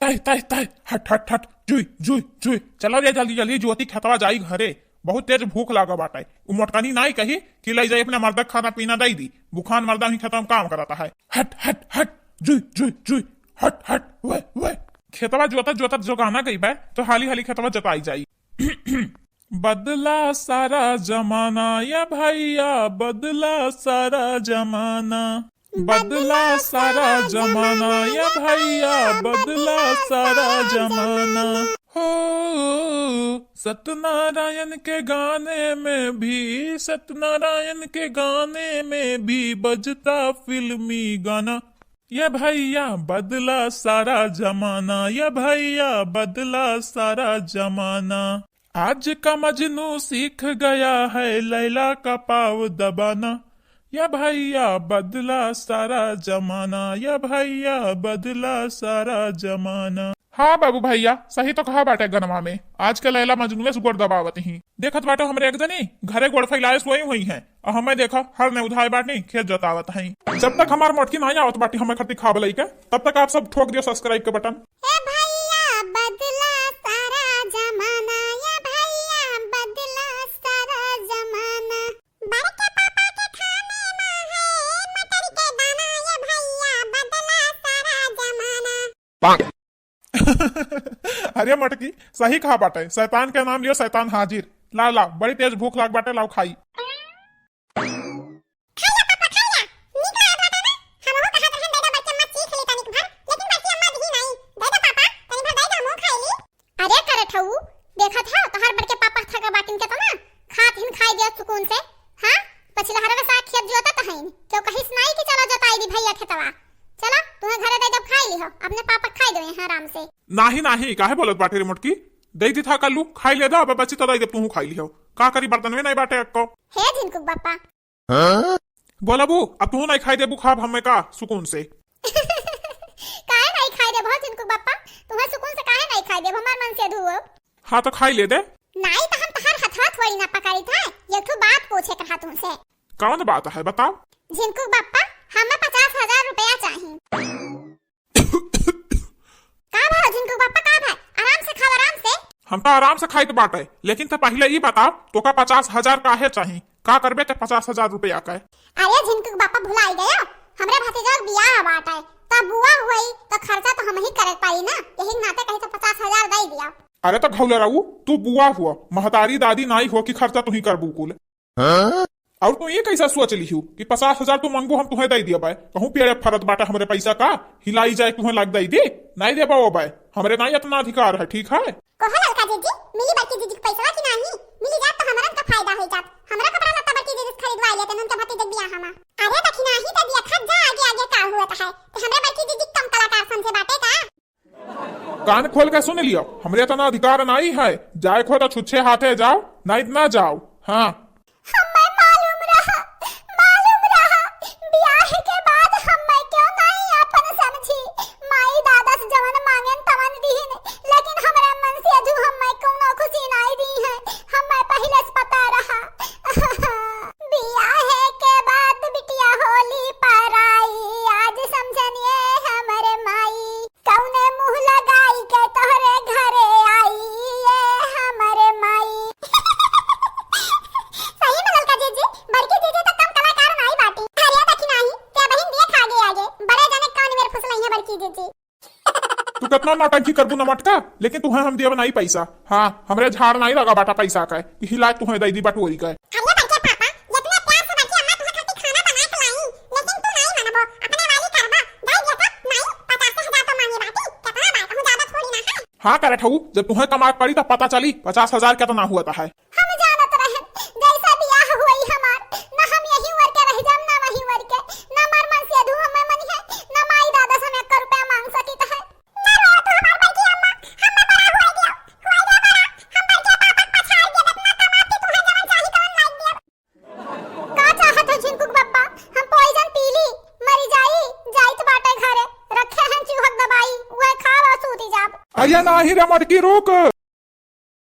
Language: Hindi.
तय तय तय हट हट हट जुई जुई जुई चलो रे जल्दी जल्दी ज्योति खेतवा जाई घरे बहुत तेज भूख लागा बाटे उ मोटकानी नाई कही कि ले जाई अपने मर्दक खाना पीना दई दी बुखान मर्दा ही खेतवा में काम करता है हट हट हट जुई जुई जुई हट हट वे खेतवा जोतत जोतत जो गाना गई बे तो हाली हाली खेतवा जताई जाई बदला सारा जमाना या भैया बदला सारा जमाना बदला सारा जमाना या भैया बदला सारा जमाना हो सत्यनारायण के गाने में भी सत्यनारायण के गाने में भी बजता फिल्मी गाना ये भैया बदला सारा जमाना ये भैया बदला सारा जमाना आज का मजनू सीख गया है लैला का पाव दबाना या भैया बदला सारा जमाना या भैया बदला सारा जमाना। हाँ बाबू भैया सही तो कहा बाटे गनमा में आज के लैला मजनू से गोड़ दबावत ही देखत बाटे हमरे एक जनी घरे गोड़ फैलाए सोई हुई है और हमें देखा हर ने उधाय बाटे खेत जोतावत है जब तक हमार मोटकी नहीं आवत बाटी हमें खती खा बलई के तब तक आप सब ठोक दियो सब्सक्राइब के बटन। अरे मटकी सही कहा बाटे शैतान के नाम लियो शैतान हाजिर ला ला बड़ी तेज भूख लाग बाटे लाओ खाई नाही नाही काहे बोलत बाटे रे मोटकी दई दी था कल्लू खाई ले दा अब बच्ची तो दई दे तू खाई लियो का करी बर्तन में नहीं बाटे अक्को हे झिनकुक बापा बोला बू अब तू नहीं खाई दे बू खाब हमें का सुकून से काहे नहीं खाई दे बहुत झिनकुक बापा तुम्हें सुकून से काहे नहीं खाई दे हमार मन से धुओ हाँ तो खाई ले दे नहीं तो हम तहार हथवा थोड़ी ना पकड़ी था ये तो बात पूछे कहा तुमसे कौन बात है बताओ झिनकुक बापा हमें 50,000 रुपया चाहिए हम तो आराम से खाई तो बाटे लेकिन तो पहले ये बताओ तो का 50,000 काहे चाहिए का करबे ते 50,000 रुपया का। अरे झिनकुक बापा भुलाई गया हमरे भतीजा का बियाह बाटे तब बुआ हुई तो खर्चा तो हम ही करे पाई ना यही नाते कहीं तो 50,000 दे दिया। अरे तो घौले रहू तू बुआ हुआ महतारी दादी नाई हो कि खर्चा तू ही कर बुकुल और तू ये कैसा सोच ली कि 50,000 तू मंगू हम तुम्हें दे दिया बाय कहूँ पेड़े फरत बाटा हमरे पैसा का हिलाई जाए तुम्हें लग दे दी नहीं दे पाओ बाय हमरे ना इतना अधिकार है ठीक है कोहो लड़का जीजी मिली बड़की जीजी के पैसा की नहीं मिली जात तो हमरा का फायदा हो जात हमरा कपड़ा लत्ता बड़की जीजी खरीदवा लेते उनके भतीजे बियाह हमा अरे दखी नहीं तो दिया खत जा आगे आगे का हुआ है तो हमरा बड़की जीजी कम कलाकार समझे बाटे का कान खोल के सुन लियो हमरे इतना अधिकार नहीं है जाए खो तो छुच्छे हाथे जाओ नहीं ना जाओ। हाँ तू कितना नौटंकी करबू न मटका लेकिन तुम्हें हम दिया नहीं पैसा। हाँ हमरे झाड़ नहीं लगा बाटा पैसा का हिला तुम्हें दई दी बटोरी का। हाँ करे ठहू जब तुम्हें कमा पड़ी तो पता चली 50,000 कितना हुआ है। अरे नहीं रे मटकी रोक।